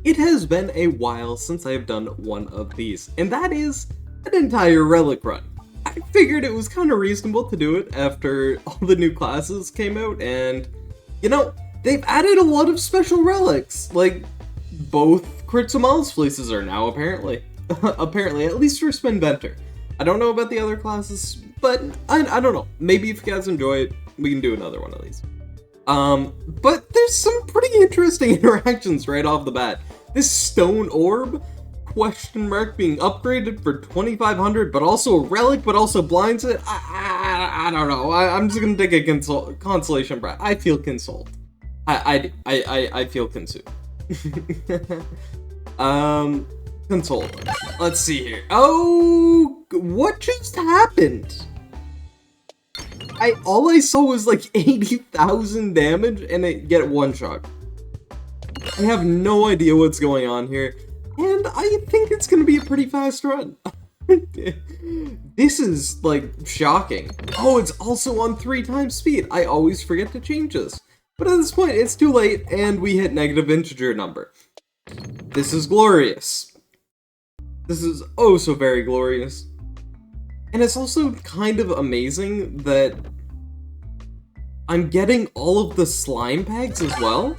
It has been a while since I have done one of these, and that is an entire relic run. I figured it was kind of reasonable to do it after all the new classes came out, and you know, they've added a lot of special relics, like both Crits and Miles Fleeces are now apparently. Apparently, at least for Spinventor. I don't know about the other classes, but I don't know. Maybe if you guys enjoy it, we can do another one of these. But there's some pretty interesting interactions right off the bat. This stone orb, question mark, being upgraded for 2,500, but also a relic, but also blinds it. I don't know. I'm just gonna take a consolation prize. I feel consoled. I feel consumed. Consoled. Let's see here. Oh, what just happened? All I saw was like 80,000 damage and it get one shot. I have no idea what's going on here, and I think it's gonna be a pretty fast run. This is like shocking. Oh, it's also on 3 times speed. I always forget to change this. But at this point, it's too late and we hit negative integer number. This is glorious. This is oh so very glorious. And it's also kind of amazing that I'm getting all of the slime pegs as well.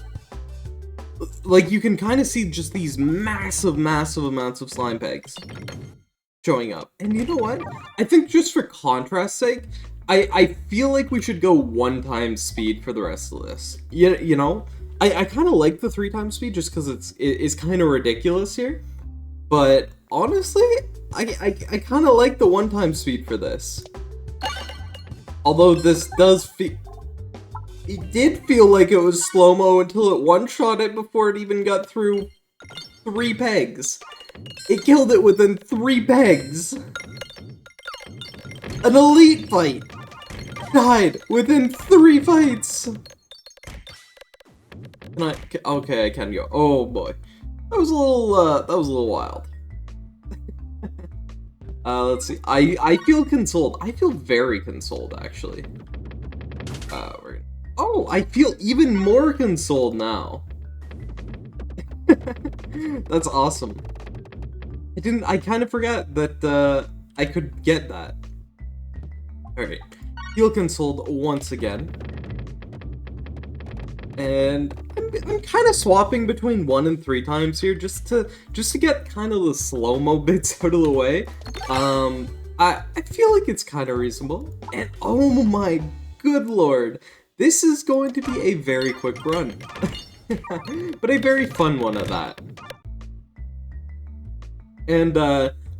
Like, you can kind of see just these massive amounts of slime pegs showing up. And you know what? I think just for contrast's sake, I feel like we should go 1 times speed for the rest of this. You know? I kind of like the 3 times speed just because it's kind of ridiculous here. But honestly, I kind of like the 1 time speed for this. Although this does feel... It did feel like it was slow-mo until it one-shot it before it even got through 3 pegs. It killed it within 3 pegs. An elite fight died within 3 fights. Okay, I can go. Oh boy. That was a little wild. Let's see. I feel consoled. I feel very consoled, actually. Oh, I feel even more consoled now. That's awesome. I kind of forgot that, I could get that. Alright. Feel consoled once again. And I'm kind of swapping between 1 and 3 times here just to get kind of the slow-mo bits out of the way. I feel like it's kind of reasonable. And oh my good lord, this is going to be a very quick run. But a very fun one at that. And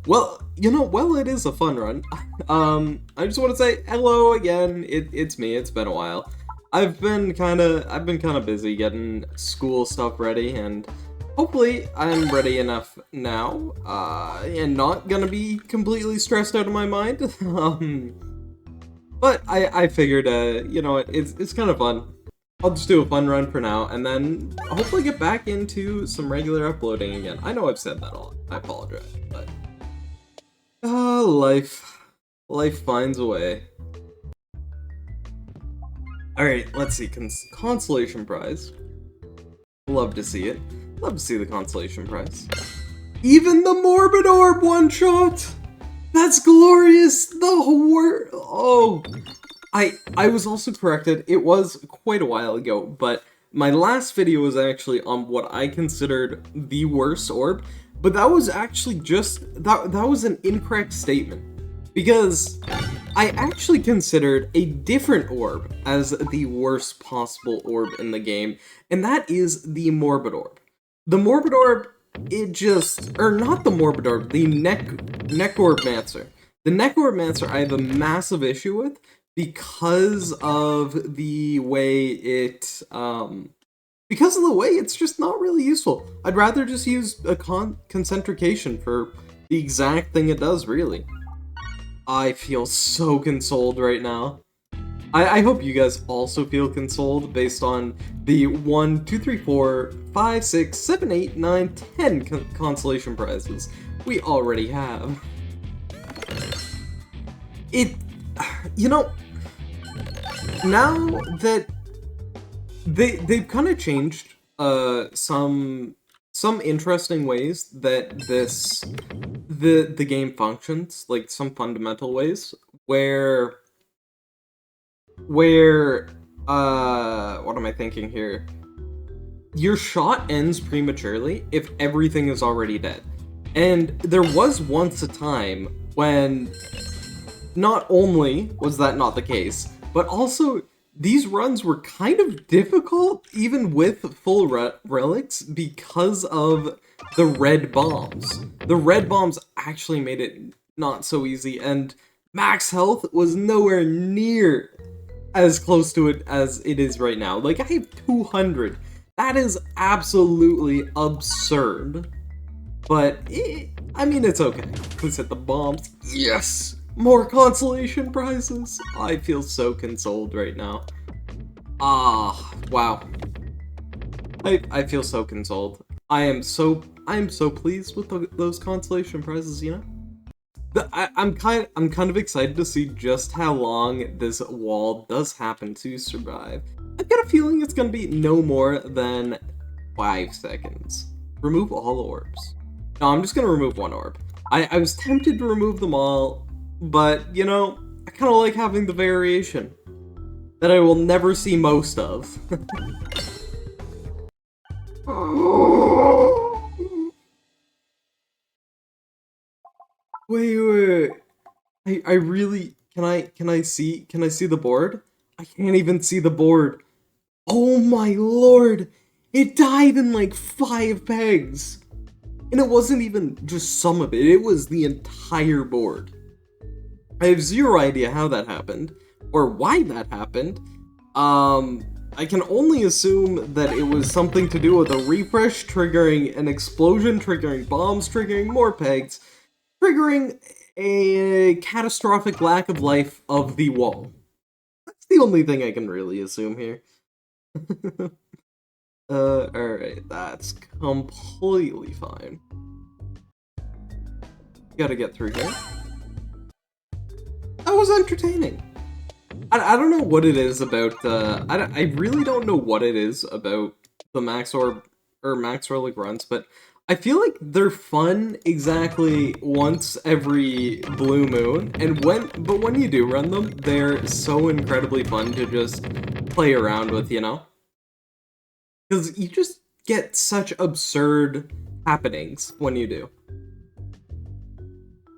well, you know, while it is a fun run, I just want to say hello again. It's me. It's been a while. I've been kind of busy getting school stuff ready, and hopefully I'm ready enough now, and not gonna be completely stressed out of my mind. But I figured, you know what, it's kind of fun. I'll just do a fun run for now, and then hopefully get back into some regular uploading again. I know I've said that a lot. I apologize, but life finds a way. Alright, let's see. Consolation prize. Love to see it. Love to see the consolation prize. Even the Morbid Orb one-shot! That's glorious! Oh! I was also corrected. It was quite a while ago, but my last video was actually on what I considered the worst orb, but that was actually that was an incorrect statement. Because I actually considered a different orb as the worst possible orb in the game, and that is the Morbid Orb. The Morbid Orb, not the Morbid Orb, the Neck Orbmancer. The Neck Orbmancer I have a massive issue with because of the way it's just not really useful. I'd rather just use a concentrication for the exact thing it does, really. I feel so consoled right now. I hope you guys also feel consoled based on the 1, 2, 3, 4, 5, 6, 7, 8, 9, 10 consolation prizes we already have. You know, now that they've kind of changed some some interesting ways that the game functions, like some fundamental ways where what am I thinking here? Your shot ends prematurely if everything is already dead. And there was once a time when not only was that not the case, but also these runs were kind of difficult even with full relics because of the red bombs. The red bombs actually made it not so easy, and max health was nowhere near as close to it as it is right now. Like, I have 200. That is absolutely absurd. But, I mean, it's okay. Let's hit the bombs. Yes! More consolation prizes! I feel so consoled right now. Ah, wow. I feel so consoled. I am so pleased with those consolation prizes, you know? I'm kind of excited to see just how long this wall does happen to survive. I've got a feeling it's gonna be no more than 5 seconds. Remove all orbs. No, I'm just gonna remove one orb. I was tempted to remove them all, but, you know, I kind of like having the variation that I will never see most of. Wait. I really, can I see the board? I can't even see the board. Oh my lord! It died in like 5 pegs! And it wasn't even just some of it, it was the entire board. I have zero idea how that happened, or why that happened. I can only assume that it was something to do with a refresh triggering an explosion, triggering bombs, triggering more pegs, triggering a catastrophic lack of life of the wall. That's the only thing I can really assume here. Alright, that's completely fine. Gotta get through here. That was entertaining. I don't know what it is about, I really don't know what it is about the max orb, or max relic runs, but I feel like they're fun exactly once every blue moon, and when you do run them, they're so incredibly fun to just play around with, you know? Because you just get such absurd happenings when you do.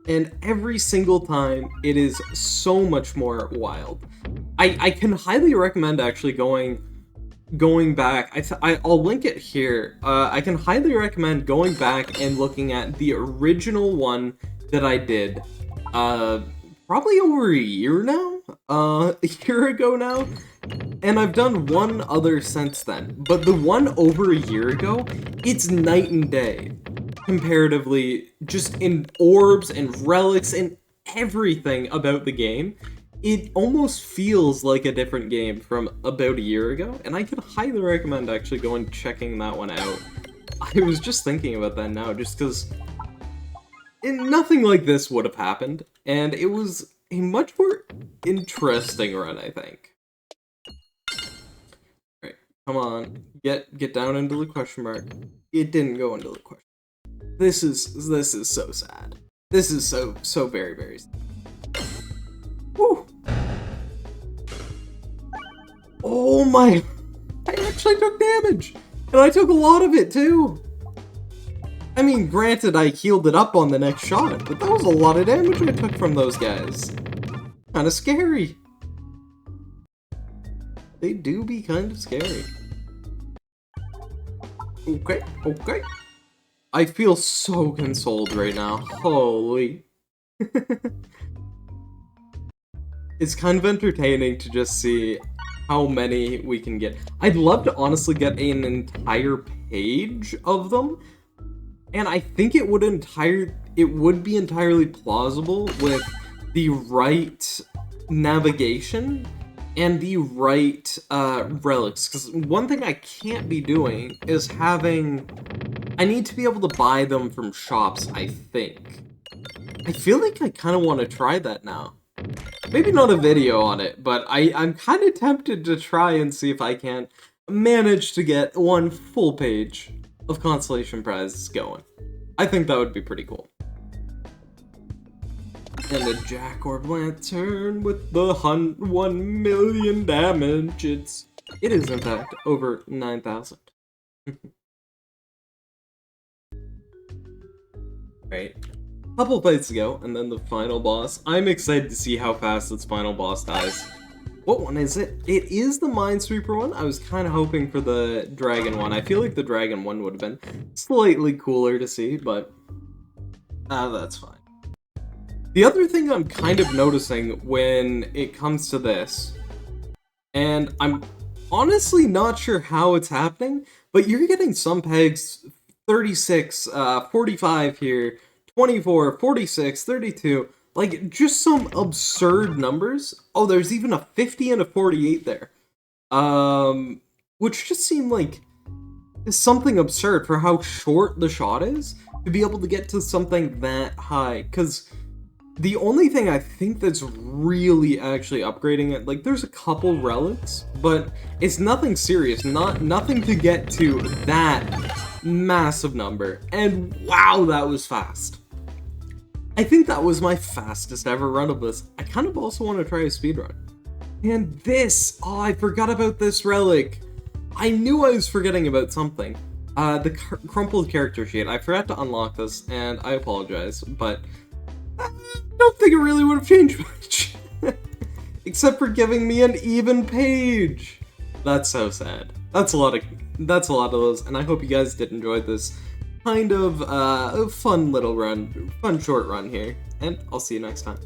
And every single time, it is so much more wild. I can highly recommend actually going back. I'll link it here. I can highly recommend going back and looking at the original one that I did. Probably over a year now? A year ago now? And I've done one other since then. But the one over a year ago, it's night and day. Comparatively, just in orbs and relics and everything about the game, it almost feels like a different game from about a year ago, and I could highly recommend actually going checking that one out. I was just thinking about that now, just because nothing like this would have happened, and it was a much more interesting run, I think. Alright, come on, get down into the question mark. It didn't go into the question. This is so sad. This is so very, very sad. Woo! Oh my! I actually took damage! And I took a lot of it too! I mean, granted I healed it up on the next shot, but that was a lot of damage I took from those guys. Kinda scary. They do be kind of scary. Okay. I feel so consoled right now. Holy. It's kind of entertaining to just see how many we can get. I'd love to honestly get an entire page of them, and I think it would be entirely plausible with the right navigation and the right relics. Because one thing I can't be doing is I need to be able to buy them from shops, I think. I feel like I kind of want to try that now. Maybe not a video on it, but I'm kind of tempted to try and see if I can manage to get one full page of consolation prizes going. I think that would be pretty cool. And the Jack Orb Lantern with the 1 million damage. It is in fact over 9,000. Right. Couple fights to go, and then the final boss. I'm excited to see how fast this final boss dies. What one is it? It is the Minesweeper one. I was kind of hoping for the Dragon one. I feel like the Dragon one would have been slightly cooler to see, but that's fine. The other thing I'm kind of noticing when it comes to this, and I'm honestly not sure how it's happening, but you're getting some pegs 36, 45 here, 24, 46, 32, like, just some absurd numbers. Oh, there's even a 50 and a 48 there. Which just seem like something absurd for how short the shot is to be able to get to something that high. Because the only thing I think that's really actually upgrading it, like, there's a couple relics, but it's nothing serious, nothing to get to that massive number. And wow, that was fast. I think that was my fastest ever run of this. I kind of also want to try a speedrun. And this, oh, I forgot about this relic. I knew I was forgetting about something. The crumpled character sheet. I forgot to unlock this, and I apologize, but I don't think it really would have changed much. Except for giving me an even page. That's so sad. That's a lot of those, and I hope you guys did enjoy this kind of fun little run, fun short run here, and I'll see you next time.